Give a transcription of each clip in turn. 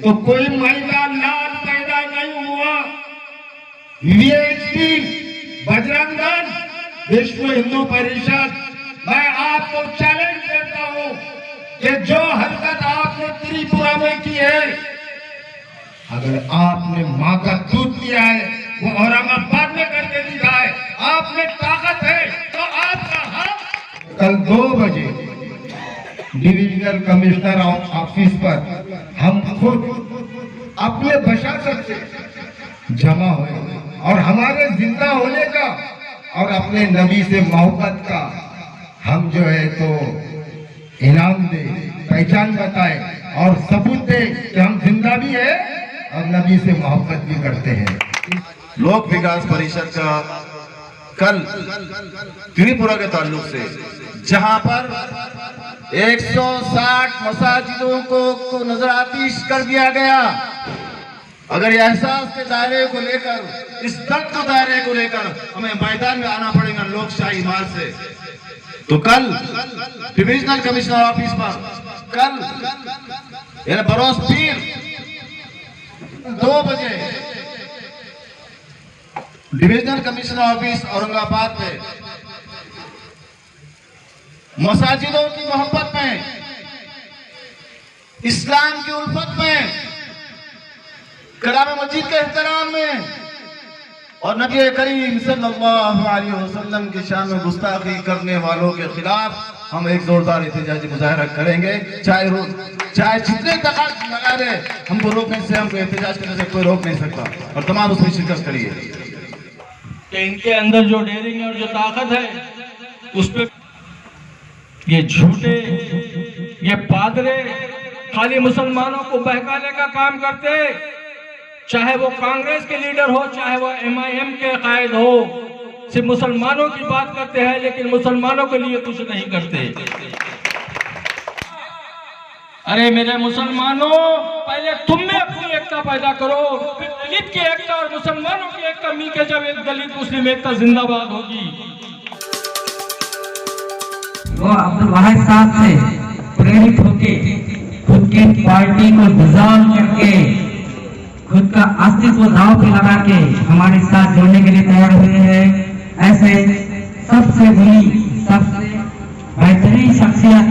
तो कोई महिला लाल पैदा नहीं हुआ। वीएचपी, बजरंग दल, विश्व हिंदू परिषद, मैं आपको चैलेंज करता हूं कि जो हरकत आपने त्रिपुरा में की है, अगर आपने मां का दूध पिया है वो औरंगाबाद में करके दिखाए, आपने ताकत है तो आपका हक। कल 2 बजे डिविजनल कमिश्नर ऑफिस पर हम खुद अपने बशासत से जमा हुए और हमारे जिंदा होने का और अपने नबी से मोहब्बत का हम जो है तो इनाम दे, पहचान बताए और सबूत दे कि हम जिंदा भी है और नबी से मोहब्बत भी करते हैं। लोक विकास परिषद का कल त्रिपुरा के ताल्लुक से जहां पर 160 मसाजिदों को नजरातीश कर दिया गया, अगर एहसास के दायरे को लेकर, इस दर्द के दायरे को लेकर हमें मैदान में आना पड़ेगा लोकशाही मार्ग से, तो कल डिविजनल कमिश्नर ऑफिस पर कल बरोज पीर 2 बजे डिविजनल कमिश्नर ऑफिस औरंगाबाद में मसाजिदों की मोहब्बत में, इस्लाम की उल्फत में, कलाम मजीद के एहतराम में और नबी करीम सल्लल्लाहु अलैहि वसल्लम की शान में गुस्ताखी करने वालों के खिलाफ हम एक जोरदार एहतजाजी मुजाहरा करेंगे। चाहे जितने तकाज लगा दे, हमको रोकने से, हमको एहतजाज करने से कोई रोक नहीं सकता और तमाम उसमें शिरकत करिए कि इनके अंदर जो डेयरिंग है और जो ताकत है, उस पर ये झूठे, ये पादरे खाली मुसलमानों को बहकाने का काम करते, चाहे वो कांग्रेस के लीडर हो, चाहे वो MIM के कायद हो, सिर्फ मुसलमानों की बात करते हैं लेकिन मुसलमानों के लिए कुछ नहीं करते। अरे मेरे मुसलमानों, पहले तुम में अपनी एकता पैदा करो, फिर दलित की एकता और मुसलमानों की एकता मिलकर जब एक दलित मुस्लिम एकता जिंदाबाद होगी। वो अब्दुल वाहिद साहब से प्रेरित होके खुद की पार्टी को डिसॉल्व करके खुद का अस्तित्व दांव पे लगा के हमारे साथ जुड़ने के लिए तैयार हुए हैं। ऐसे सबसे बड़ी, सबसे बेहतरीन शख्सियत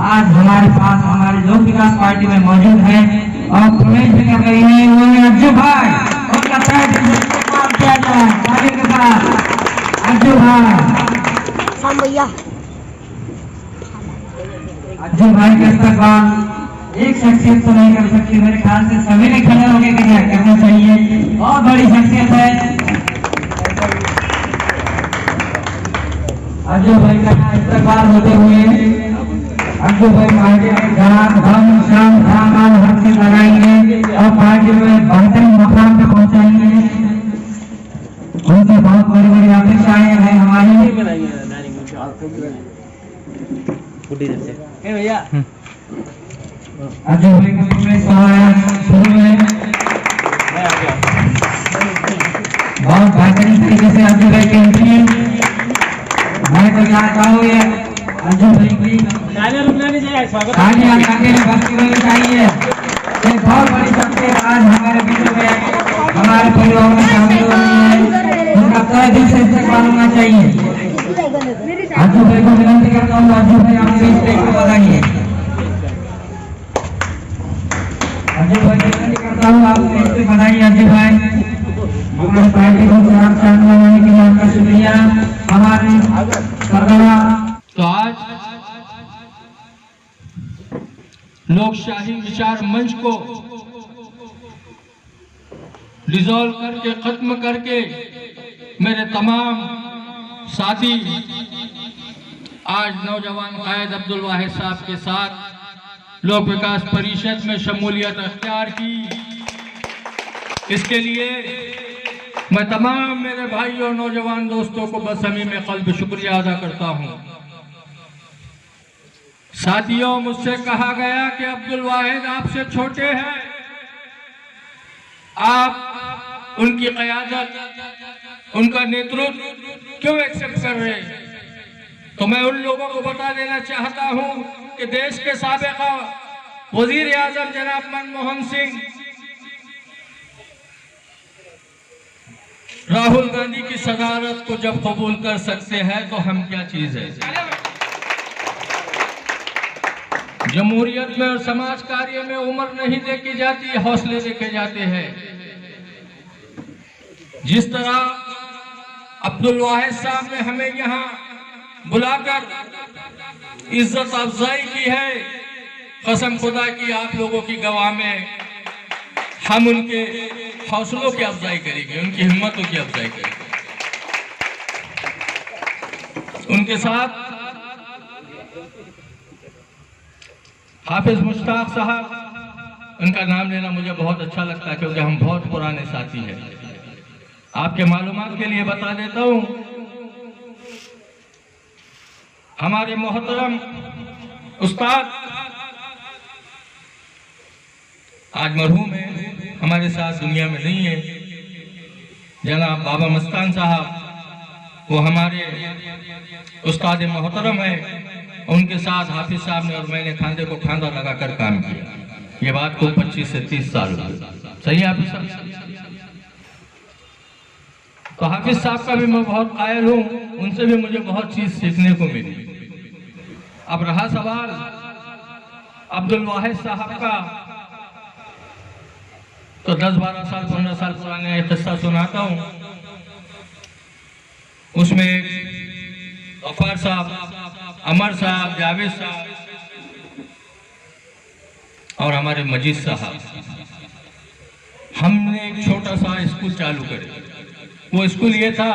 आज हमारे पास हमारे लोक विकास पार्टी में मौजूद है और प्रवेश भी कर रही है, वो है अज्जू भाई। उनका पैर किया जाए ताली के साथ। अज्जू भाई, भैया अज्जू भाई के इस्तेमाल एक शख्सियत तो नहीं कर सकती, मेरे ख्याल से सभी ने खड़े होकर करना चाहिए। बहुत बड़ी शख्सियत है अज्जू भाई का इस्तेमाल होते हुए अज्जू भाई पार्टी में जान, धन, श्रम, धान हर चीज लगाएंगे और पार्टी में बेहतरीन मकाम पे पहुंचाएंगे। उनसे बहुत बड़ी बड़ी अपेक्षाएं हैं हमारी। भैया अजय भाई का शुरू में बहुत बेहतरीन तरीके से अजय भाई की एंट्री, मैं तो क्या चाहूँगी अजय भाई की तालियां आगे बढ़ती रहनी चाहिए। एक बहुत बड़ी शख्सियत आज हमारे बीच में हमारे परिवार में शामिल हो रही है, उनका तहे दिल से इस्तेमाल होना चाहिए। अजय भाई को विनती करता हूँ, अजय भाई आप इस स्टेज को बताइए। अजय भाई विनती करता हूँ, आप स्टेज पे बताइए। अजय भाई हमारे पार्टी को शामिल होने के लिए आपका शुक्रिया। हमारे तो आज लोकशाही विचार मंच को डिसॉल्व करके, खत्म करके, मेरे तमाम साथी आज नौजवान कायद अब्दुल वाहिद साहब के साथ लोक विकास परिषद में शमूलियत अख्तियार की। इसके लिए मैं तमाम मेरे भाई और नौजवान दोस्तों को बसमी में क़ल्ब शुक्रिया अदा करता हूं। साथियों, मुझसे कहा गया कि अब्दुल वाहिद आपसे छोटे हैं, आप उनकी क़यादत, उनका नेतृत्व क्यों एक्सेप्ट कर रहे हैं? तो मैं उन लोगों को बता देना चाहता हूं कि देश के साबिक़ा वज़ीर आज़म जनाब मनमोहन सिंह राहुल गांधी की सदारत को जब कबूल कर सकते हैं तो हम क्या चीज है। जमहूरियत में और समाज कार्य में उम्र नहीं देखी जाती, हौसले देखे जाते हैं। जिस तरह अब्दुल वाहिद साहब ने हमें यहाँ बुलाकर इज्जत अफजाई की है, कसम खुदा की आप लोगों की गवाह में हम उनके हौसलों की अफजाई करेंगे, उनकी हिम्मतों की अफजाई करेंगे। उनके साथ हाफिज मुश्ताक साहब, उनका नाम लेना मुझे बहुत अच्छा लगता है क्योंकि हम बहुत पुराने साथी हैं। आपके मालूमात के लिए बता देता हूं, हमारे मोहतरम उस्ताद आज मरहूम है, हमारे साथ दुनिया में नहीं है। जनाब बाबा मस्तान साहब, वो हमारे उस्ताद मोहतरम है। उनके साथ हाफिज साहब ने और मैंने खांधे को खांधा लगाकर काम किया। ये बात को 25 से 30 साल हुए। सही है हाफिज साहब? तो हाफिज साहब का भी मैं बहुत कायल हूँ, उनसे भी मुझे बहुत चीज सीखने को मिली। अब रहा सवाल अब्दुल वाहिद साहब का, तो 10-12 साल 15 साल पुराने एक किस्सा सुनाता हूँ। उसमें गफ्फार साहब, अमर साहब, जावेद साहब और हमारे मजीद साहब, हमने एक छोटा सा स्कूल चालू करे। वो स्कूल ये था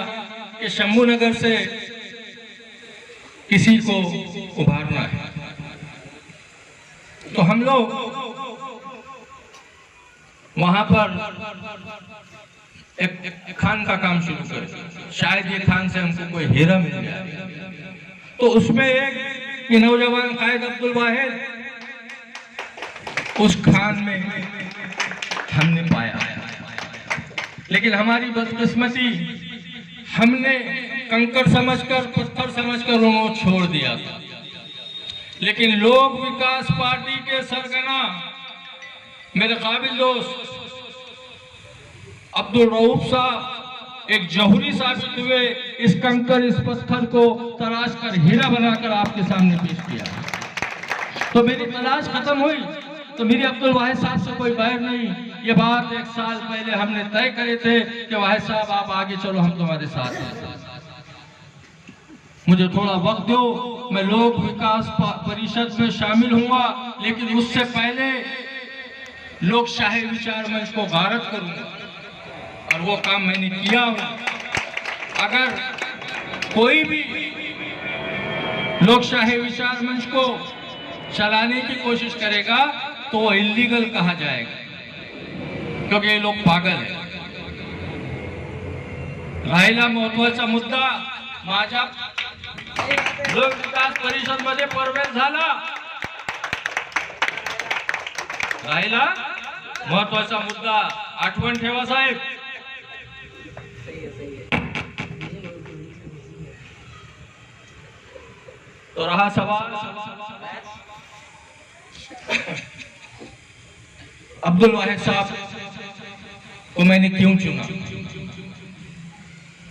कि शंभू नगर से किसी को उभारना है, तो हम लोग वहां पर एक खान का काम शुरू करें। शायद ये खान से हमको कोई हीरा मिल जाए। तो उसमें एक ये नौजवान कायद अब्दुल वाहिद, उस खान में हमने पाया। लेकिन हमारी बदकिस्मती, हमने कंकड़ समझकर, पत्थर समझकर उनको छोड़ दिया था। लेकिन लोक विकास पार्टी के सरगना मेरे काबिल दोस्त अब्दुल रऊफ साहब एक जौहरी साबित हुए। इस कंकड़, इस पत्थर को तराश कर हीरा बनाकर आपके सामने पेश किया। तो मेरी तलाश खत्म हुई, तो मेरी अब्दुल वाहिद साहब से कोई बैर नहीं। ये बात 1 साल पहले हमने तय करे थे कि वाहिद साहब आप आगे चलो, हम तुम्हारे साथ हैं। मुझे थोड़ा वक्त दो, मैं लोक विकास परिषद में शामिल होऊंगा, लेकिन उससे पहले लोकशाही विचार मंच को गारत करूंगा, और वो काम मैंने किया हूं। अगर कोई भी लोकशाही विचार मंच को चलाने की कोशिश करेगा तो वो इल्लीगल कहा जाएगा, क्योंकि ये लोग पागल हैं। राहिला महत्वाचा मुद्दा माझ्या लोक विकास परिषद मध्ये प्रवेश झाला। राहिला महत्वाचा मुद्दा, आठवण ठेवा साहेब। तो रहा सवाल अब्दुल वाहिद साहब को मैंने क्यों चुना।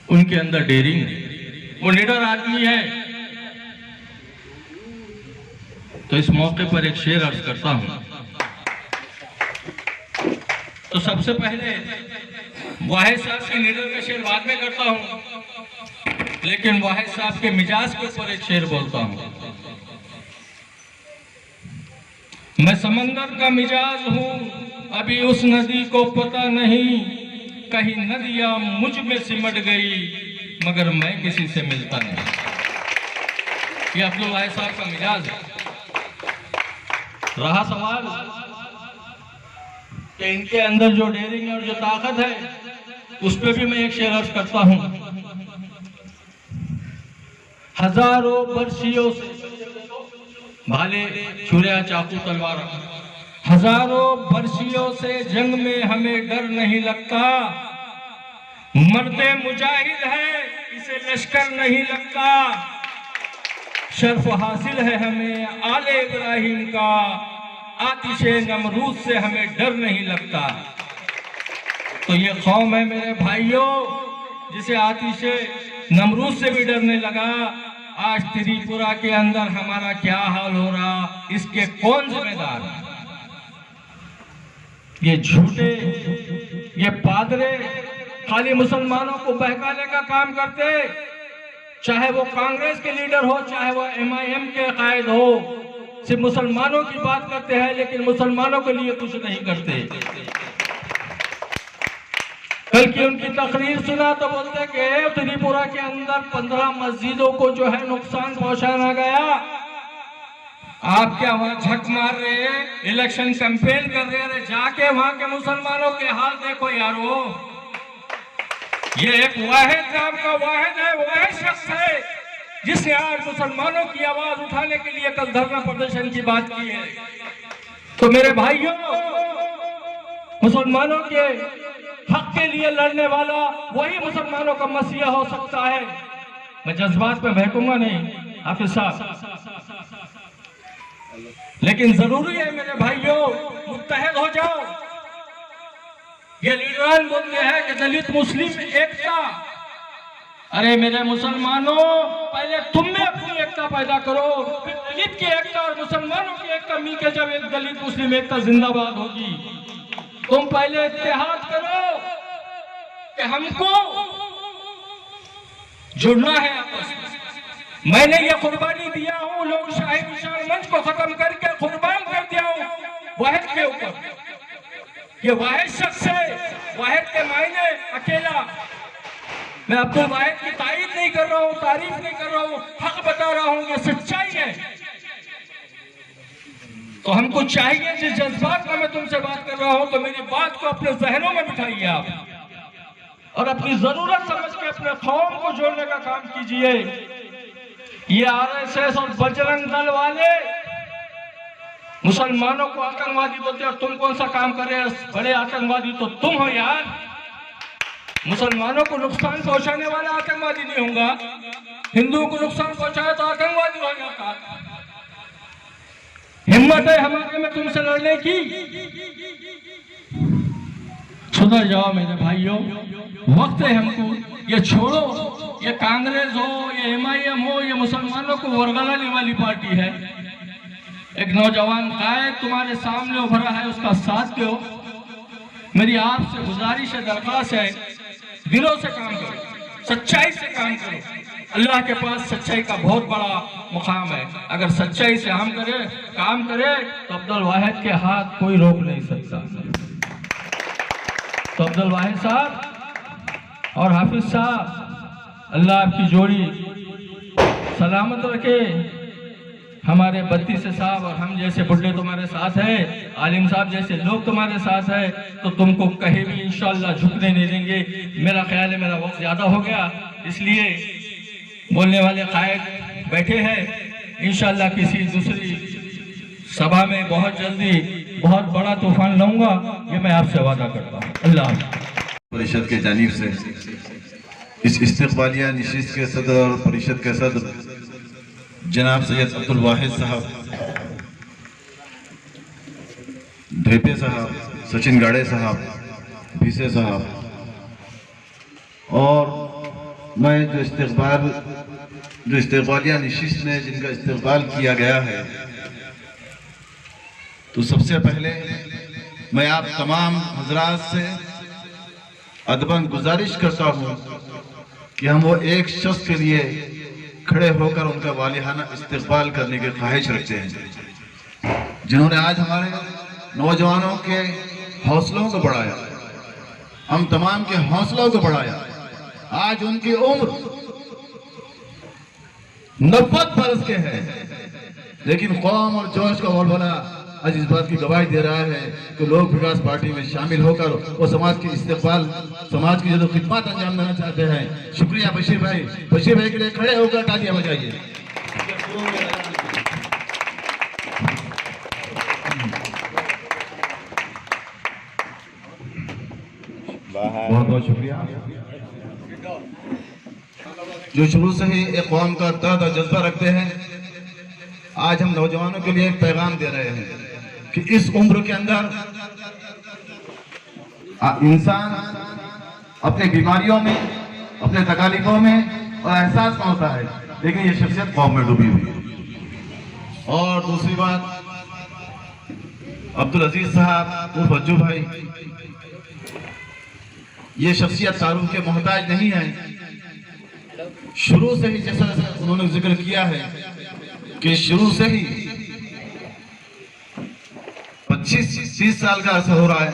उनके अंदर डेयरिंग, वो निडर आदमी है। तो इस मौके पर एक शेर अर्ज करता हूं। तो सबसे पहले वाहिद साहब के निडर का शेर बाद में करता हूं, लेकिन वाहिद साहब के मिजाज के ऊपर एक शेर बोलता हूं। मैं समंदर का मिजाज हूं, अभी उस नदी को पता नहीं, कहीं नदियां मुझ में सिमट गई, मगर मैं किसी से मिलता नहीं। ये अब्दुल वाहिद साहब का मिजाज है। रहा सवाल कि इनके अंदर जो डेयरिंग और जो ताकत है, उस पर भी मैं एक शेर अर्ज करता हूं। हजारों बरसियों से भाले छुरिया चाकू तलवार, हजारों बरसियों से जंग में हमें डर नहीं लगता, मर्दे मुजाहिद है इसे लश्कर नहीं लगता, शर्फ हासिल है हमें आले इब्राहिम का, आतिशे नमरूद से हमें डर नहीं लगता। तो ये कौम है मेरे भाइयों, जिसे आतिशे नमरूद से भी डरने लगा, आज त्रिपुरा के अंदर हमारा क्या हाल हो रहा, इसके कौन जिम्मेदार है? ये झूठे, ये पादरे खाली मुसलमानों को बहकाने का काम करते, चाहे वो कांग्रेस के लीडर हो, चाहे वो MIM के कायद हो, सिर्फ मुसलमानों की बात करते हैं लेकिन मुसलमानों के लिए कुछ नहीं करते। कल की उनकी तकरीर सुना तो बोलते कि त्रिपुरा के अंदर 15 मस्जिदों को जो है नुकसान पहुंचाना गया। आप क्या वहां झक मार रहे हैं, इलेक्शन कैंपेन कर रहे हैं? जाके वहां के मुसलमानों के हाल देखो यारो। ये एक वाहिद नाम का वाहिद है, वाहिद शख्स है जिसने आज मुसलमानों की आवाज उठाने के लिए कल धरना प्रदर्शन की बात की है। तो मेरे भाइयों, मुसलमानों के हक के लिए लड़ने वाला वही मुसलमानों का मसीहा हो सकता है। मैं जज्बात में बहकूंगा नहीं हाफिज साहब, लेकिन जरूरी है मेरे भाइयों, मुत्तहद हो जाओ। ये लीडरान बोलते हैं कि दलित मुस्लिम एकता। अरे मेरे मुसलमानों, पहले तुम में अपनी एकता पैदा करो, फिर दलित की एकता और मुसलमानों की एकता मिलकर जब एक दलित मुस्लिम एकता जिंदाबाद होगी। तुम पहले इत्तेहाद करो कि हमको जुड़ना है आपस में। मैंने ये कुर्बानी दिया हूं, लोग शाही विशाल मंच को खत्म करके कुर्बान कर दिया हूं वाहिद के ऊपर। ये वाहिद शख्स है, वाहिद के मायने अकेला। मैं अब्दुल वाहिद की तारीफ नहीं कर रहा हूं, तारीफ नहीं कर रहा हूं, हक बता रहा हूं, ये सच्चाई है। तो हमको चाहिए, जिस जज्बात में मैं तुमसे बात कर रहा हूं, तो मेरी बात को अपने जहनों में बिठाइए आप और अपनी जरूरत समझ के अपने कौम को जोड़ने का काम कीजिए। ये RSS और बजरंग दल वाले मुसलमानों को आतंकवादी बोलते हैं और तुम कौन सा काम कर रहे हो? बड़े आतंकवादी तो तुम हो यार। मुसलमानों को नुकसान पहुंचाने वाला आतंकवादी नहीं होगा, हिंदुओं को नुकसान पहुंचाए तो आतंकवादी हो जाता। हिम्मत है हमारे में तुमसे लड़ने की? सुधर जाओ मेरे भाइयों, वक्त है हमको। ये छोड़ो, ये कांग्रेस हो, ये MIM हो, ये मुसलमानों को वर्गलाने वाली पार्टी है। एक नौजवान कायद तुम्हारे सामने उभरा है, उसका साथ दो। मेरी आपसे गुजारिश है, दरख्वास्त है, दिलों से काम करो, सच्चाई से काम करो। अल्लाह के पास सच्चाई का बहुत बड़ा मुकाम है। अगर सच्चाई से हम काम करें तो अब्दुल वाहिद के हाथ कोई रोक नहीं सकता। तो अब्दुल वाहिद साहब और हाफिज साहब, अल्लाह आपकी जोड़ी सलामत रखे। हमारे 32 साहब और हम जैसे बुढ़े तुम्हारे साथ है, आलिम साहब जैसे लोग तुम्हारे साथ है, तो तुमको कहीं भी इंशाअल्लाह झुकने नहीं देंगे। मेरा ख्याल है मेरा वक्त ज्यादा हो गया, इसलिए बोलने वाले कायद बैठे हैं। इंशाअल्लाह किसी दूसरी सभा में बहुत जल्दी बहुत बड़ा तूफान लाऊंगा, ये मैं आपसे वादा करता हूँ। अल्लाह परिषद के जानिब से इस इस्तिकबालिया नशिस्त के सदर और परिषद के सदर जनाब सैयद अब्दुल वाहिद साहब, ढेपे साहब, सचिन गाड़े साहब, भीसे साहब, और मैं जो इस्तिकबालिया नशिस्त में जिनका इस्तिकबाल किया गया है, तो सबसे पहले मैं आप तमाम हजरात से अदबन गुजारिश करता हूँ कि हम वो एक शख्स के लिए खड़े होकर उनका वालिहाना इस्तिकबाल करने की ख्वाहिश रखते हैं, जिन्होंने आज हमारे नौजवानों के हौसलों को बढ़ाया, हम तमाम के हौसलों को बढ़ाया। आज उनकी उम्र 90 बरस के है, लेकिन कौम और जोश का वलवला आज इस बात की गवाही दे रहा है कि लोग विकास पार्टी में शामिल होकर वो समाज की इस्तेकबाल, समाज की जो खिदमत अंजाम देना चाहते हैं। शुक्रिया बशीर भाई, बशीर भाई के लिए खड़े होकर तालियां बजाइए। बहुत बहुत शुक्रिया। जो शुरू से ही एक कौम का दर्द और जज्बा रखते हैं, आज हम नौजवानों के लिए एक पैगाम दे रहे हैं कि इस उम्र के अंदर इंसान अपने बीमारियों में, अपने तकालीफों में और एहसास में होता है, लेकिन ये शख्सियत कौम में डूबी हुई है। और दूसरी बात, अब्दुल अजीज साहब उर्फ अज्जू भाई, ये शख्सियत तारुफ के मोहताज नहीं है। शुरू से ही जैसा उन्होंने जिक्र किया है कि शुरू से ही 25-30 साल का असर हो रहा है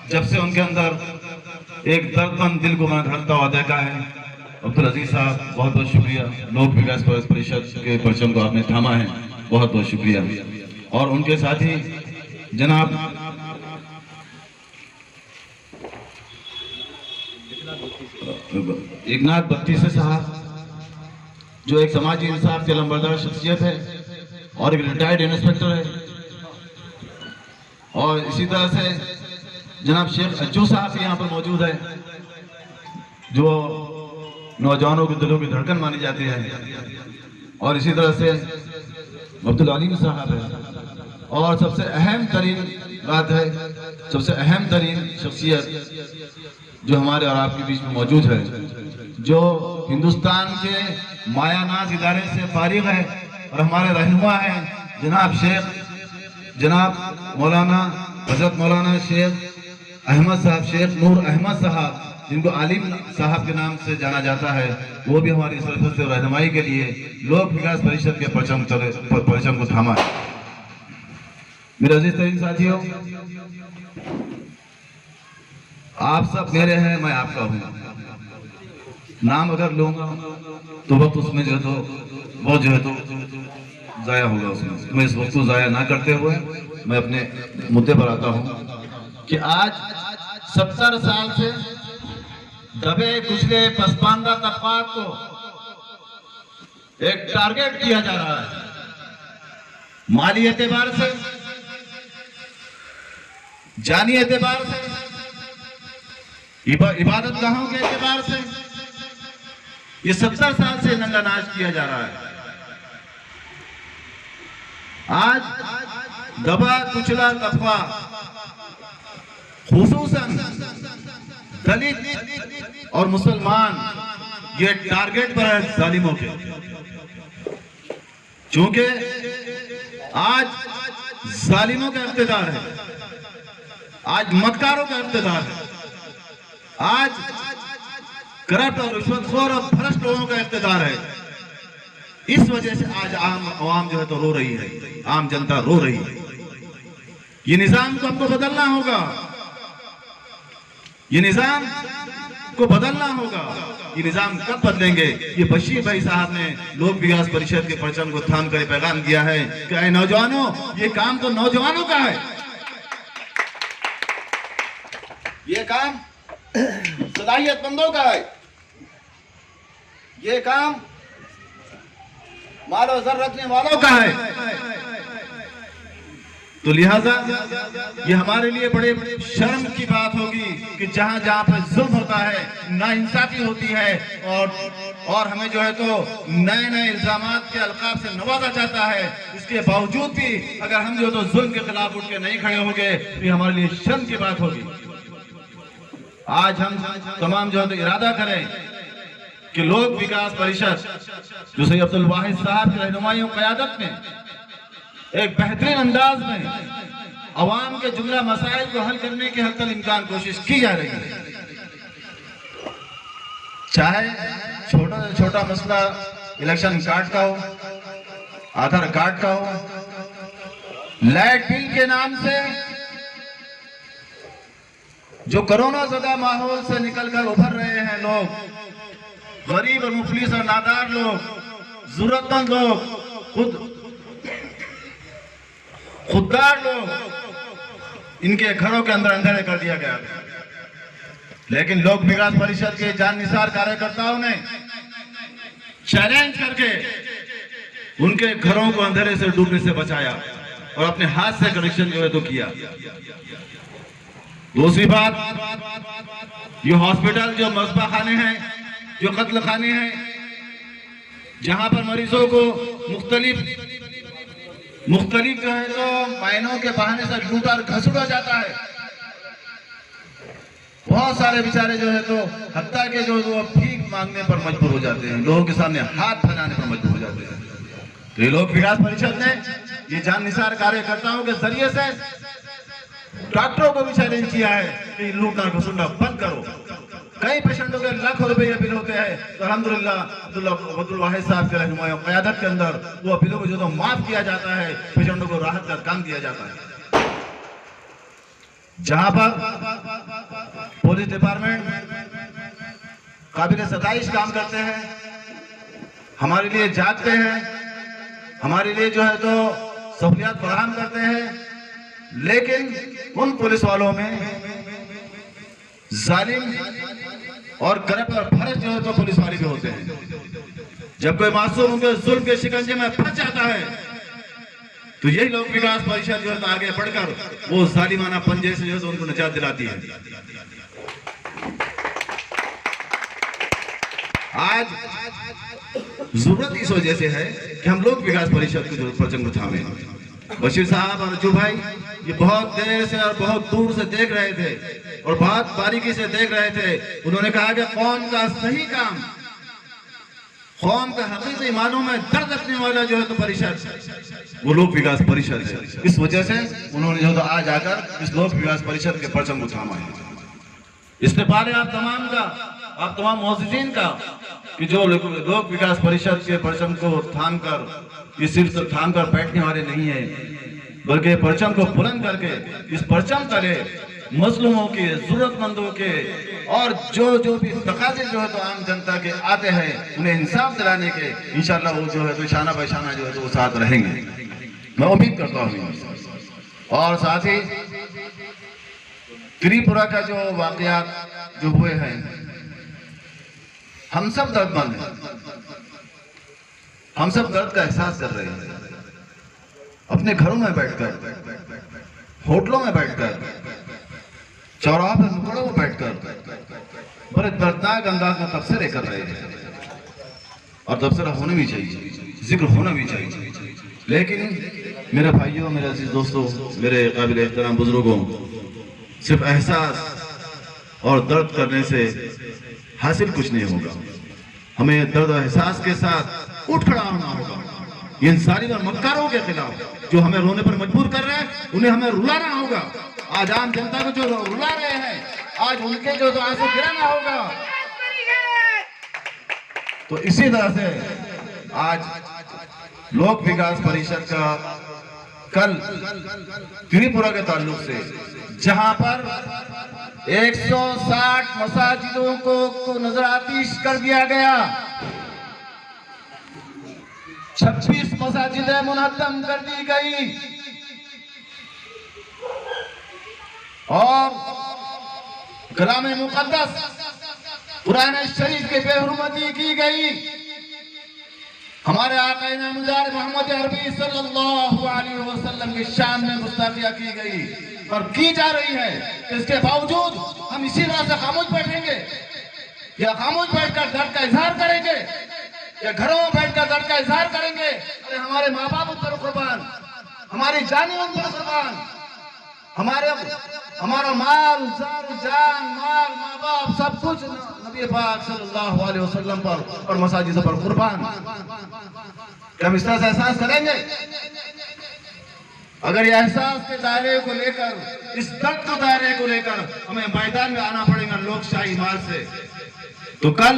जब से उनके अंदर एक दर्दमंद दिल को मैंने धड़कता हुआ देखा है। अब्दुल अजीज साहब बहुत बहुत शुक्रिया, लोक विकास परिषद के परचम को आपने थामा है, बहुत बहुत शुक्रिया। और उनके साथ ही जनाब एकनाथ बत्तीसे साहब, जो एक समाजी इंसाफ के लंबरदार शख्सियत है और एक रिटायर्ड इंस्पेक्टर है। और इसी तरह से जनाब शेख अज्जू साहब यहाँ पर मौजूद है, जो नौजवानों के दिलों की धड़कन मानी जाती है। और इसी तरह से अब्दुल अलीम साहब है। और सबसे अहम तरीन बात है, सबसे अहम तरीन शख्सियत जो हमारे और आपके बीच में मौजूद है, जो हिंदुस्तान के मायानाज इदारे से फारिग है और हमारे रहनुमा हैं, जनाब मौलाना हजरत मौलाना शेख अहमद साहब, शेख नूर अहमद साहब, जिनको आलिम साहब के नाम से जाना जाता है। वो भी हमारी सरफत से रहनुमाई के लिए लोक विकास परिषद के परचम को थामा है। मेरे अजीज तरीन साथियों, आप सब मेरे हैं, मैं आपका हूँ। नाम अगर लूंगा तो वक्त उसमें जो है तो वो जो है तो जाया होगा उसमें। मैं इस वक्त को जाया ना करते हुए मैं अपने मुद्दे पर आता हूँ कि आज 70 साल से दबे कुचले पसमानदा तबकात को एक टारगेट किया जा रहा है, माली एतबार से, जानी एतबार से, इबादत गाहों के एतबार से। ये 70 साल से नंगानाश किया जा रहा है। आज दबा कुचला तबका, खुसूसन दलित और मुसलमान, ये टारगेट पर है जालिमों के। चूंकि आज जालिमों का इख्तिदार है, आज मक्कारों का इख्तिदार है, आज करप्ट और रिश्वतखोर और भ्रष्ट लोगों का इख्तिदार है। इस वजह से आज आवाम जो है तो रो रही है, आम जनता रो रही है। ये निजाम को हमको बदलना होगा, ये निजाम को बदलना होगा। ये निजाम कब बदलेंगे? ये बशीर भाई साहब ने लोक विकास परिषद के परचम को थाम कर पैगाम दिया है कि नौजवानों, ये काम तो नौजवानों का है, ये काम सलाहियतमंदों का है, ये काम मालो जर रखने वालों का है। तो लिहाजा ये हमारे लिए बड़े शर्म की बात होगी कि जहां जहां पर जुल्म होता है, नाइंसाफी होती है और हमें जो है तो नए नए इल्जामात के अलकाब से नवाजा जाता है, इसके बावजूद भी अगर हम जो तो जुल्म के खिलाफ उठ के नहीं खड़े होंगे तो हमारे लिए शर्म की बात होगी। आज हम तमाम जो है तो इरादा करें कि लोक विकास परिषद जो सैयद अब्दुल वाहिद साहब की रहनुमाई और क़यादत में एक बेहतरीन अंदाज में अवाम के जुमला मसाइल को हल करने की हर तल इम्कान कोशिश की जा रही है। चाहे छोटा से छोटा मसला इलेक्शन कार्ड का हो, आधार कार्ड का हो, लाइट बिल के नाम से जो कोरोना ज़दा माहौल से निकलकर उभर रहे हैं लोग, गरीब और मुफलिस और नादार लोग, जरूरतमंद लोग, खुददार लोग, इनके घरों के अंदर अंधेरे कर दिया गया। लेकिन लोक विकास परिषद के जाननिसार कार्यकर्ताओं ने चैलेंज करके उनके घरों को अंधेरे से डूबने से बचाया और अपने हाथ से कनेक्शन जो है तो किया। दूसरी बात, ये हॉस्पिटल जो मस्बा खाने हैं, जो कत्ल खाने हैं, जहां पर मरीजों को मुख्तलिफ जो है तो मायनों के बहाने से लूटा और घसीटा जाता है, बहुत बहुत सारे बेचारे जो है तो हत्या के जो वो भीख मांगने पर मजबूर हो जाते हैं, लोगों के सामने हाथ फैलाने पर मजबूर हो जाते हैं। तो ये लोक विकास परिषद ने ये जाननिसार कार्यकर्ताओं के जरिए से डॉक्टरों को भी चैलेंज किया है कि लूटना घसुटना बंद करो। कई पेशेंटों के लाखों रुपए बिल होते हैं, तो अल्हम्दुलिल्लाह अब्दुल वाहिद साहब के रहनुमाई क़यादत के अंदर वो बिलों को जो तो माफ किया जाता है, पेशेंटों को राहत का काम दिया जाता है। जहां पर पुलिस डिपार्टमेंट काबिल सताइश काम करते हैं, हमारे लिए जागते हैं, हमारे लिए जो है तो सहूलियत फराहम करते हैं, लेकिन उन पुलिस वालों में जालिम और करप्ट और फर्ज जो है तो पुलिस वाले भी होते हैं। जब कोई मासूम उनके जुल्म के शिकंजे में फंस जाता है तो यही लोक विकास परिषद जो है तो आगे बढ़कर वो जालिमाना पंजे से जो है तो उनको निजात दिलाती है। आज जरूरत इस वजह से है कि हम लोक विकास परिषद की जरूरत परचम थामे। बशीर साहब और अर्जू भाई ये बहुत देर से और बहुत दूर से देख रहे थे और बहुत बारीकी से देख रहे थे। उन्होंने कहा कि कौम का सही काम, कौम का हकीकी मानों में दर्द रखने वाला जो है तो परिषद वो लोक विकास परिषद है। इस वजह से उन्होंने जो तो आज आकर इस लोक विकास परिषद के परचम को थामा है। इससे पहले आप तमाम मौजूदीन का कि जो लोक विकास परिषद के परचम को थाम कर ये सिर्फ थाम कर बैठने वाले नहीं है, बल्कि परचम को बुलंद करके इस परचम तले मजलूमों के, जरूरतमंदों के और जो भी तकाजे जो है तो आम जनता के आते हैं उन्हें इंसाफ दिलाने के इंशाअल्लाह वो जो है तो शाना बशाना जो है तो वो साथ रहेंगे, मैं उम्मीद करता हूँ। और साथ ही त्रिपुरा का जो वाकयात जो हुए हैं, हम सब दर्दमंद हैं, हम सब दर्द का एहसास कर रहे हैं। अपने घरों में बैठकर, होटलों में बैठकर, चौराहों पर नुक्कड़ों में बैठकर बड़े दर्दनाक अंदाज में तबसरे कर रहे हैं और तबसरा होना भी चाहिए, जिक्र होना भी चाहिए। लेकिन मेरे भाइयों, मेरे अजीज दोस्तों, मेरे काबिल एहतराम बुजुर्गों, सिर्फ एहसास और दर्द करने से हासिल कुछ नहीं होगा। हमें दर्द और एहसास के साथ उठ खड़ा होना होगा। इन सारी और मक्कारों के खिलाफ जो हमें रोने पर मजबूर कर रहे हैं, उन्हें हमें रुलाना होगा। आज आम जनता को जो रुला रहे हैं, आज उनके जो आंसू गिराना होगा। तो इसी तरह से आज लोक विकास परिषद का कल त्रिपुरा के ताल्लुक से जहां पर 160 मसाजिदों को नजरातीश कर दिया गया, 26 मसाजिदें मुनहत्तम कर दी गई और कलाम मुकद्दस कुरान शरीफ की बेहुरमती की गई। हमारे आका नामदार मोहम्मद अरबी सल्लल्लाहु अलैहि वसल्लम की शान में गुस्ताखियां की गई और की जा रही है। इसके बावजूद हम इसी तरह से खामोश बैठेंगे या खामोश बैठकर दर्द का इजहार करेंगे या घरों में बैठकर दर्द का इजहार करेंगे? अरे हमारे माँ बाप उन पर कुर्बान, हमारी जानी उन पर कुर्बान, हमारा माल, जान, माल, माँ बाप सब कुछ नबी पाक सल्लल्लाहु अलैहि वसल्लम पर और मसाजिद पर कुर्बान। क्या हम इस तरह से एहसास करेंगे? अगर यह एहसास के दायरे को लेकर, इस दर्द के दायरे को लेकर हमें मैदान में आना पड़ेगा लोकशाही मार्ग से, तो कल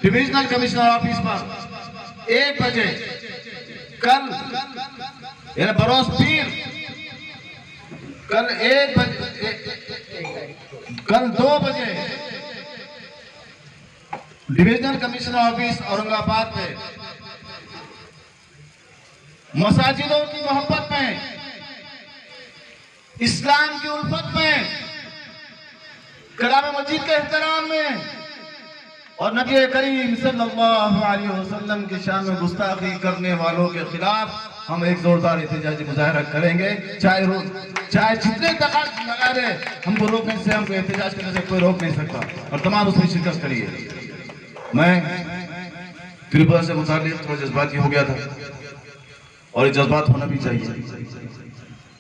डिविजनल कमिश्नर ऑफिस पर 1 बजे, कल यानी बरोज पीर, कल 1 बजे, कल 2 बजे डिविजनल कमिश्नर ऑफिस औरंगाबाद में मसाजिदों की मोहब्बत में, इस्लाम की उल्फत में, कलाम मजीद के एहतराम में और नबी करीम सल्लल्लाहु अलैहि वसल्लम की शान में गुस्ताखी करने वालों के खिलाफ हम एक जोरदार एहतजाजी मुजाहरा करेंगे। चाहे जितने तकाज लगा दे, हमको रोकने से, हमको एहतजाज करने से कोई रोक नहीं सकता और तमाम उसमें शिरकत करिए। मैं त्रिपुरा से मुताल्लिक़ थोड़ा जज्बाती हो गया था और ये जज्बात होना भी चाहिए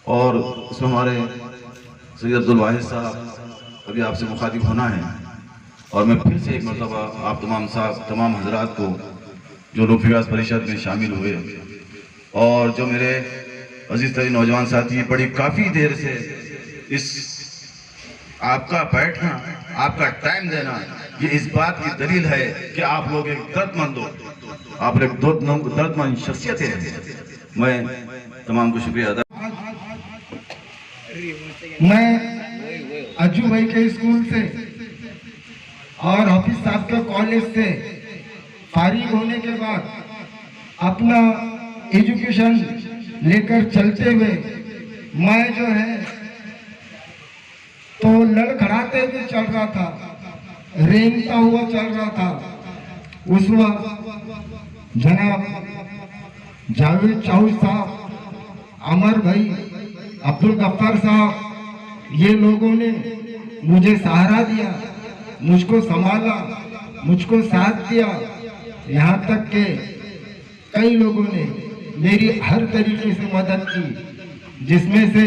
और उसमें हमारे सैयद अब्दुल वाहिद साहब अभी आपसे मुखातिब होना है। और मैं फिर से एक मरतबा आप तमाम हजरात को जो लोग विकास परिषद में शामिल हुए और जो मेरे अजीज तरीन नौजवान साथी बड़ी काफ़ी देर से इस आपका बैठना, आपका टाइम देना, ये इस बात की दलील है कि आप लोग एक दर्दमंद हो, आप एक दर्दमंद शख्सियत है। मैं तमाम को शुक्रिया अदा। मैं अज्जू भाई के स्कूल से और हाफिज साहब के कॉलेज से फारिग होने के बाद अपना एजुकेशन लेकर चलते हुए मैं जो है तो लड़खड़ाते हुए चल रहा था, रेंगता हुआ चल रहा था। उस वक्त जनाब जावेद चाउस साहब, अमर भाई, अब्दुल गफ्फार साहब, ये लोगों ने मुझे सहारा दिया, मुझको संभाला, मुझको साथ दिया। यहाँ तक के कई लोगों ने मेरी हर तरीके से मदद की, जिसमें से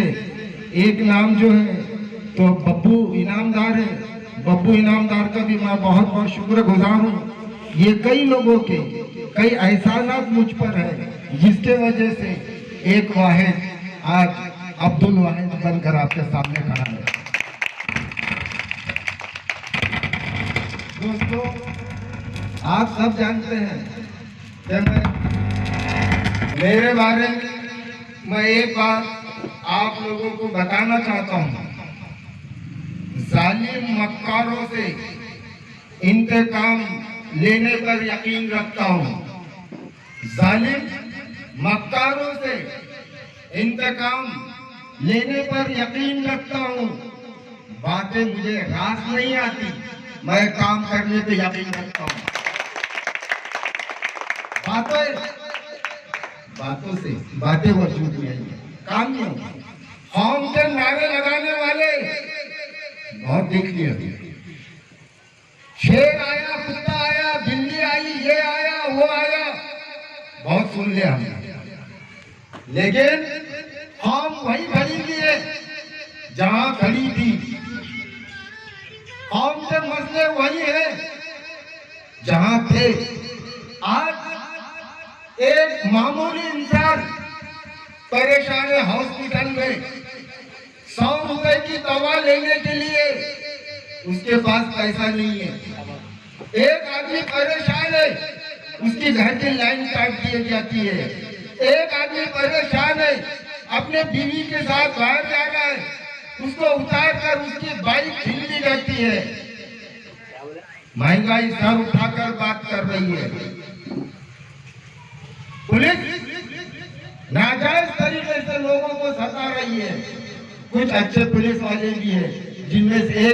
एक नाम जो है तो बब्बू इनामदार है। बब्बू इनामदार का भी मैं बहुत बहुत शुक्रगुजार हूँ। ये कई लोगों के कई एहसानात मुझ पर है, जिसके वजह से एक वाहिद आज अब्दुल वाहिद बनकर आपके सामने खड़ा है। दोस्तों, आप सब जानते हैं कि मेरे बारे में मैं एक बात आप लोगों को बताना चाहता हूँ। जालिम मक्कारों से इंतकाम लेने पर यकीन रखता हूँ। जालिम मक्कारों से इंतकाम लेने पर यकीन रखता हूँ। बातें मुझे रास नहीं आती, मैं काम करने पे यकीन रखता हूँ। बातों से बातें वजूद में आई, काम नहीं होगा। फॉर्म के नारे लगाने वाले बहुत देख लिया। शेर आया, कुत्ता आया, बिल्ली आई, ये आया, वो आया, बहुत सुन लिया हमने। लेकिन फॉर्म वही खड़ी थी जहां खड़ी थी। फॉर्म के मसले वही है जहां थे। आज एक मामूली इंसान परेशान है हॉस्पिटल में, 100 रुपए की दवा लेने के लिए उसके पास पैसा नहीं है। एक आदमी परेशान है, उसकी घर की लाइन काट दी जाती है। एक आदमी परेशान है, अपने बीवी के साथ बाहर जा रहा है, उसको उतार कर उसकी बाइक छीन ली जाती है। महंगाई सर उठाकर बात कर रही है। पुलिस नाजायज तरीके से लोगों को सता रही है। कुछ अच्छे पुलिस वाले भी हैं, जिनमें से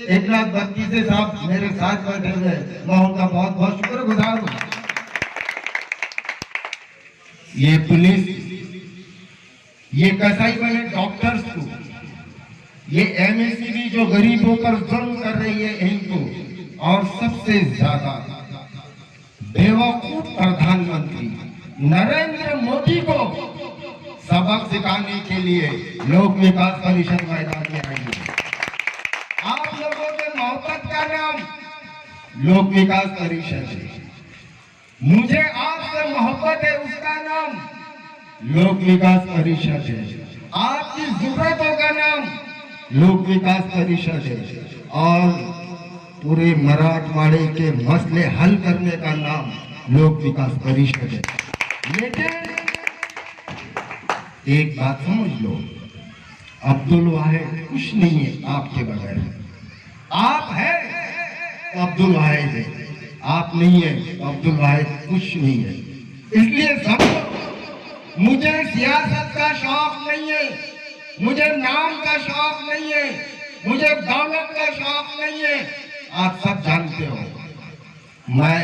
एक लाख 32 साहब मेरे साथ बैठे हुए हैं, मैं उनका बहुत बहुत शुक्रगुजार हूँ। ये पुलिस, ये कसाई बने डॉक्टर्स को, ये एमएससीबी जो गरीबों पर जुल्म कर रही है इनको, और सबसे ज्यादा बेवकूफ प्रधानमंत्री नरेंद्र मोदी को सबक सिखाने के लिए लोक विकास परिषद मैदान में आई है। आप लोगों के मोहब्बत का नाम लोक विकास परिषद है। मुझे आपसे मोहब्बत है, उसका नाम लोक विकास परिषद है। आपकी जरूरतों का नाम लोक विकास परिषद है। और पूरे मराठवाड़े के मसले हल करने का नाम लोक विकास परिषद है। लेकिन एक बात समझ लो, अब्दुल वाहिद कुछ नहीं है आपके बगैर। आप है तो अब्दुल वाहिद है, आप नहीं है तो अब्दुल वाहिद कुछ नहीं है। इसलिए समझो, मुझे सियासत का शौक नहीं है, मुझे नाम का शौक नहीं है, मुझे दौलत का शौक नहीं है। आप सब जानते हो मैं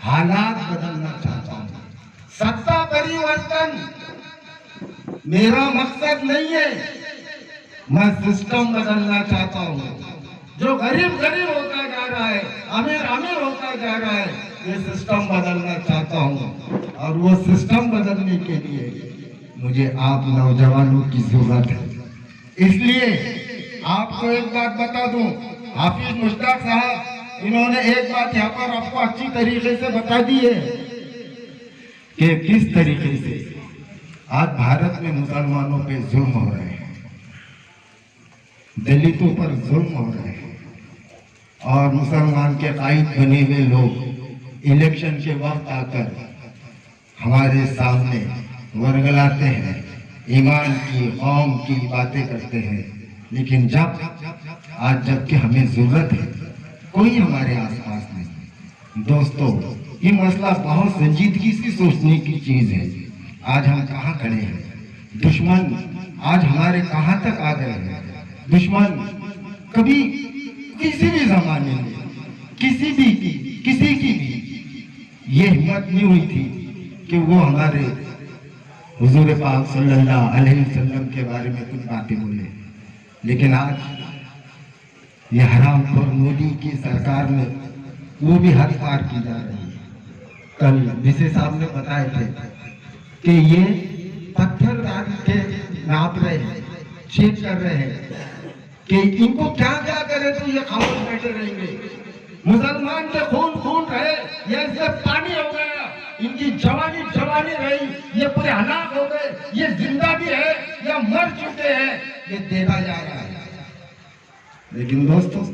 हालात बदलना चाहता हूँ। सत्ता परिवर्तन मेरा मकसद नहीं है, मैं सिस्टम बदलना चाहता हूँ। जो गरीब गरीब होता जा रहा है, अमीर अमीर होता जा रहा है, ये सिस्टम बदलना चाहता हूँ। और वो सिस्टम बदलने के लिए मुझे आप नौजवानों की जरूरत है। इसलिए आपको एक बात बता दूं, हाफिज मुश्ताक साहब इन्होंने एक बात यहाँ पर आपको अच्छी तरीके से बता दी है कि किस तरीके से आज भारत में मुसलमानों पे जुल्म हो रहे हैं, दलितों पर जुल्म हो रहे हैं और मुसलमान के कायद बने हुए लोग इलेक्शन के वक्त आकर हमारे सामने वर्गलाते हैं, ईमान की कौम की बातें करते हैं, लेकिन जबकि हमें जरूरत है कोई हमारे आसपास नहीं। दोस्तों, ये मसला बहुत संजीदगी से सोचने की चीज है। आज हम कहाँ खड़े हैं, दुश्मन आज हमारे कहाँ तक आ गए हैं। दुश्मन कभी किसी भी जमाने में किसी की भी ये हिम्मत नहीं हुई थी कि वो हमारे हुजूर पाक सल्लल्लाहु अलैहि वसल्लम के बारे में कुछ बातें बोले, लेकिन आज ये हरामखोर मोदी की सरकार में वो भी हद पार की जा रही है। कल डीसी साहब ने बताए थे कि ये पत्थर डाल के नाप रहे हैं, चेक कर रहे हैं कि इनको क्या क्या करे तो ये खामोश बैठे रहेंगे। मुसलमान के खून रहे, ये इससे पानी हो गया, इनकी जवानी रही, ये पूरे हलाक हो गए, ये जिंदा भी है या मर चुके हैं, ये देखा जा रहा है। लेकिन दोस्तों,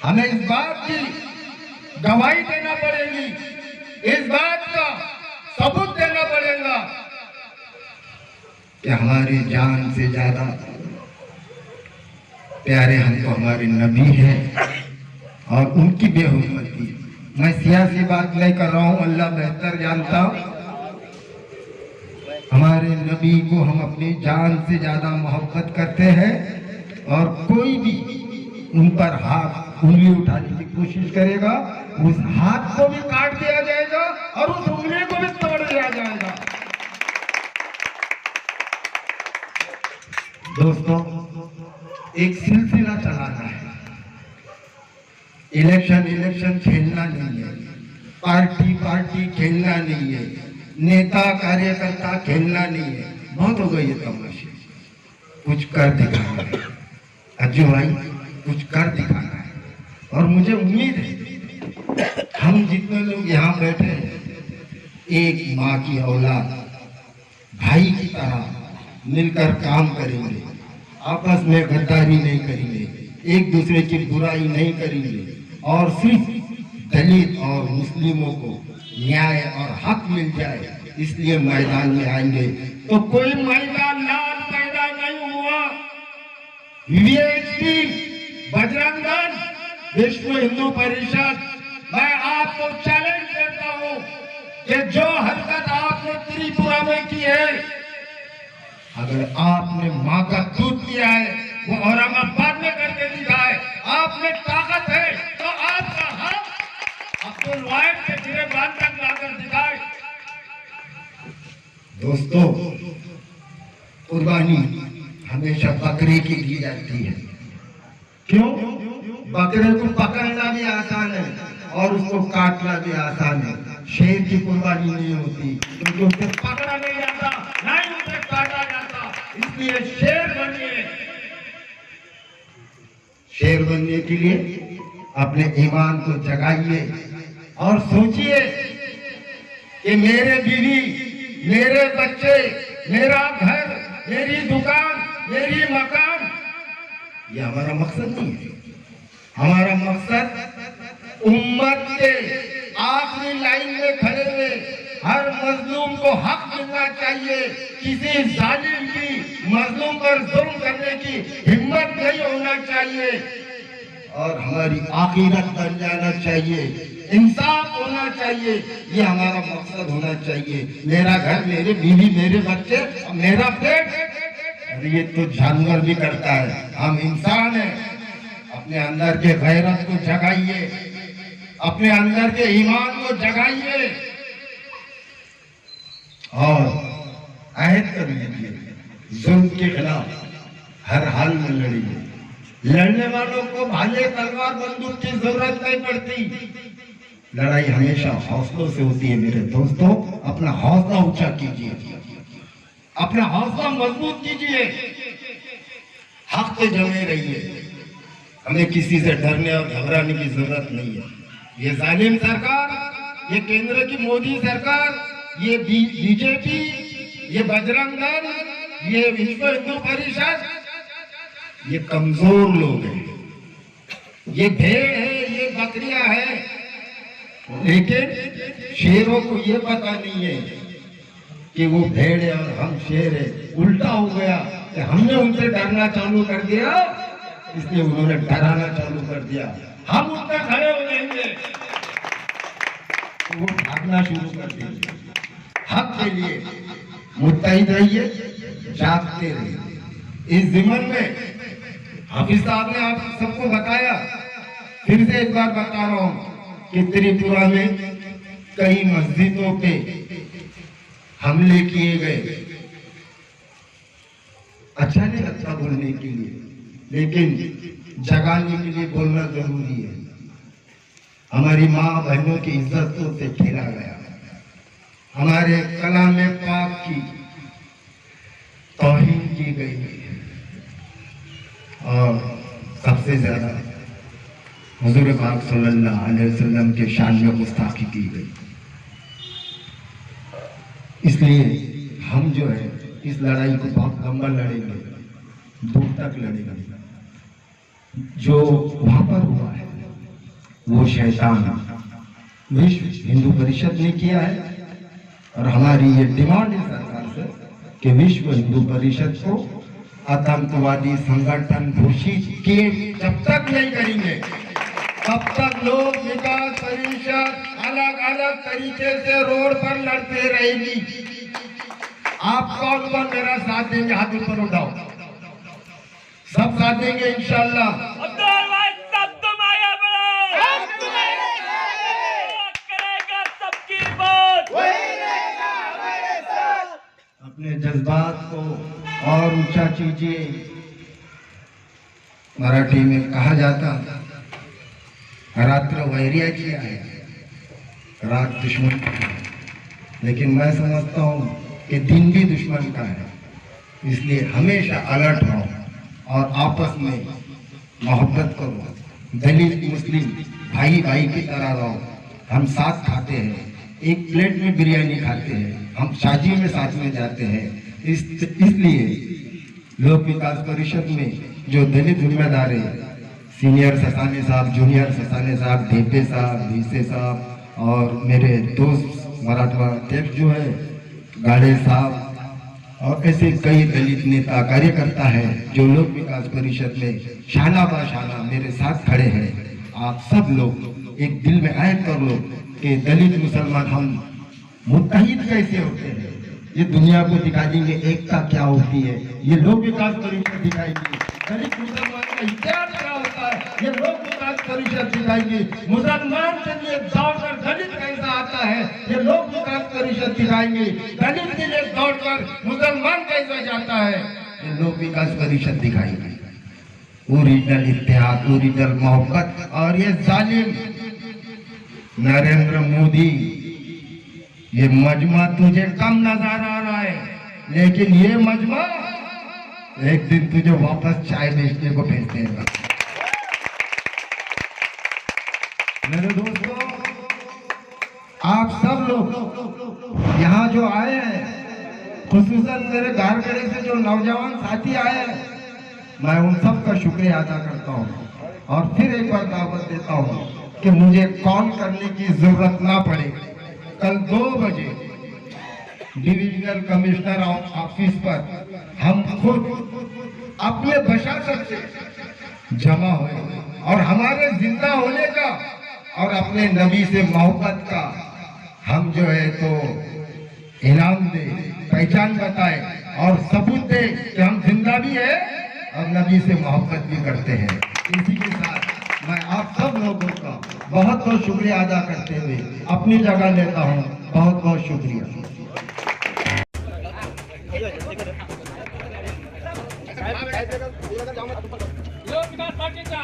हमें इस बात की गवाही देना पड़ेगी, इस बात का सबूत देना पड़ेगा कि हमारी जान से ज्यादा प्यारे हमको हमारे नबी हैं और उनकी बेहुरमती। मैं सियासी बात नहीं कर रहा हूँ, अल्लाह बेहतर जानता हूँ। हमारे नबी को हम अपनी जान से ज्यादा मोहब्बत करते हैं और कोई भी उन पर हाथ उंगली उठाने की कोशिश करेगा, उस हाथ को भी काट दिया जाएगा और उस उंगली को भी तोड़ दिया जाएगा। दोस्तों, एक सिलसिला चलाना है, इलेक्शन खेलना नहीं है, पार्टी खेलना नहीं है, नेता कार्यकर्ता खेलना नहीं है। बहुत हो गई ये तमाशे, कुछ कर दिखाना है। अज्जू भाई, कुछ कर दिखाना है और मुझे उम्मीद है हम जितने लोग यहाँ बैठे हैं, एक माँ की औलाद भाई की तरह मिलकर काम करेंगे, आपस में गद्दारी नहीं करेंगे, एक दूसरे की बुराई नहीं करेंगे और सिर्फ दलित और मुस्लिमों को न्याय और हक मिल जाए इसलिए मैदान में आएंगे। तो कोई मैदान लाल पैदा नहीं हुआ। VHP, बजरंग दल, विश्व हिंदू परिषद, मैं आपको चैलेंज करता हूँ कि जो हरकत आपने त्रिपुरा में की है, अगर आपने माँ का दूध पिया है वो औरंगाबाद में करके दिखाए, आपने ताकत है तो आपका हक अब्दुल वाहिद के गिरफ्तार तक लाकर दिखाए। दोस्तों, कुर्बानी हमेशा बकरे की दी जाती है। क्यों? बकरे को पकड़ना भी आसान है और उसको काटना भी आसान है। शेर की कुर्बानी नहीं होती क्योंकि उसे पकड़ा नहीं जाता, ना ही उसे काटा जाता। इसलिए शेर बनिए। शेर बनने के लिए अपने ईमान को जगाइए और सोचिए कि मेरे बीवी, मेरे बच्चे, मेरा घर, मेरी दुकान, मेरी मकान, ये हमारा मकसद नहीं है। हमारा मकसद उम्मत के आखिरी लाइन में खड़े हुए हर मजलूम को हक मिलना चाहिए। किसी जालिम की मजलूम पर जुल्म करने की हिम्मत नहीं होना चाहिए और हमारी आखिरत बन जाना चाहिए, इंसाफ होना चाहिए। ये हमारा मकसद होना चाहिए। मेरा घर, मेरे बीवी, मेरे बच्चे, मेरा पेट, ये तो जानवर भी करता है, हम इंसान हैं। अपने अंदर के गैरत को जगाइए, अपने अंदर के ईमान को जगाइए और अहद कर लीजिए, जुल्म के खिलाफ हर हाल में लड़िए। लड़ने वालों को भाले, तलवार, बंदूक की जरूरत नहीं पड़ती। लड़ाई हमेशा हौसलों से होती है। मेरे दोस्तों, अपना हौसला ऊंचा कीजिए, अपना हौसला मजबूत कीजिए। हक पे जमे रहिए। हमें किसी से डरने और घबराने की जरूरत नहीं है। ये जालिम सरकार, ये केंद्र की मोदी सरकार, ये बीजेपी, ये बजरंग दल, ये विश्व हिंदू परिषद, ये कमजोर लोग हैं, ये भेड़ है, ये बकरियां हैं। लेकिन शेरों को ये पता नहीं है कि वो भेड़ है और हम शेर है। उल्टा हो गया कि हमने उनसे डरना चालू कर दिया, इसलिए उन्होंने डराना चालू कर दिया। हम उनका खड़े हो जाएंगे तो वो भागना शुरू कर देंगे। हक के लिए मुत्तहिद रहिए, जागते रहिए। इस ज़िमन में हाफिज साहब ने आप सबको बताया, फिर से एक बार बता रहा हूँ कि त्रिपुरा में कई मस्जिदों पे हमले किए गए। अच्छा नहीं लगता बोलने के लिए, लेकिन जगाने के लिए बोलना जरूरी है। हमारी माँ बहनों की इज्जतों से खेला गया, हमारे कलाम पाक की तौहीन की गई, और सबसे ज्यादा हुजूर पाक सल्लल्लाहु अलैहि वसल्लम के शान में गुस्ताखी की गई। इसलिए हम जो है इस लड़ाई को बहुत लंबा लड़ेंगे, दूर तक लड़ेंगे। जो वहां पर हुआ है वो शैतान विश्व हिंदू परिषद ने किया है, और हमारी ये डिमांड है सरकार से कि विश्व हिंदू परिषद को आतंकवादी संगठन घोषित किए जब तक नहीं करेंगे तब तक लोक विकास परिषद अलग अलग तरीके से रोड पर लड़ते रहेगी। आप कौन कौन मेरा साथ देंगे? हाथ ऊपर उठाओ। सब साथ देंगे इंशाल्लाह। अपने जज्बात को और ऊंचा कीजिए। मराठी में कहा जाता, रात्र वैरिया की है, रात दुश्मन का है, लेकिन मैं समझता हूँ कि दिन भी दुश्मन का है। इसलिए हमेशा अलर्ट रहो और आपस में मोहब्बत करो। दलित मुस्लिम भाई भाई की तरह रहो। हम साथ खाते हैं, एक प्लेट में बिरयानी खाते हैं, हम शादी में साथ में जाते हैं। इसलिए लोक विकास परिषद में जो दलित जिम्मेदार है, सीनियर ससाने साहब, जूनियर ससाने साहब, ढेपे साहब, भीसे साहब, और मेरे दोस्त मराठा अध्यक्ष जो है गाड़े साहब, और ऐसे कई दलित नेता कार्यकर्ता है जो लोक विकास परिषद में शाना बाशाना मेरे साथ खड़े हैं। आप सब लोग एक दिल में आयत कर लो कि दलित मुसलमान हम मुत्तहिद कैसे होते हैं। ये दुनिया को दिखा देंगे एकता क्या होती है, ये लोक विकास परिषद दिखाएंगे। दलित मुसलमान का इतिहास क्या होता है, ये लोक विकास परिषद दिखाएंगे। मुसलमान के लिए दौड़कर दलित कैसा आता है, ये लोक विकास परिषद दिखाएंगे। दलित के लिए दौड़कर मुसलमान कैसा जाता है, ये लोक विकास परिषद दिखाएंगे। ओरिजिनल इत्तेहाद, ओरिजिनल मोहब्बत। और ये जालिम नरेंद्र मोदी, ये मजमा तुझे कम नजर आ रहा है, लेकिन ये मजमा एक दिन तुझे वापस चाय बेचने को भेज देगा। मेरे दोस्तों, आप सब लोग यहाँ जो आए हैं, खुसूसन मेरे घारगढ़े से जो नौजवान साथी आए हैं, मैं उन सब का शुक्रिया अदा करता हूँ। और फिर एक बार दावत देता हूँ कि मुझे कॉल करने की जरूरत ना पड़े। कल 2 बजे डिविजनल कमिश्नर ऑफिस पर हम खुद अपने बशासत से जमा हुए और हमारे जिंदा होने का और अपने नबी से मोहब्बत का हम जो है तो इनाम दे, पहचान बताए और सबूत दे कि हम जिंदा भी है और नबी से मोहब्बत भी करते हैं। इसी के साथ मैं आप सब लोगों का बहुत बहुत शुक्रिया अदा करते हुए अपनी जगह लेता हूँ। बहुत बहुत शुक्रिया। लोक विकास पार्टीचा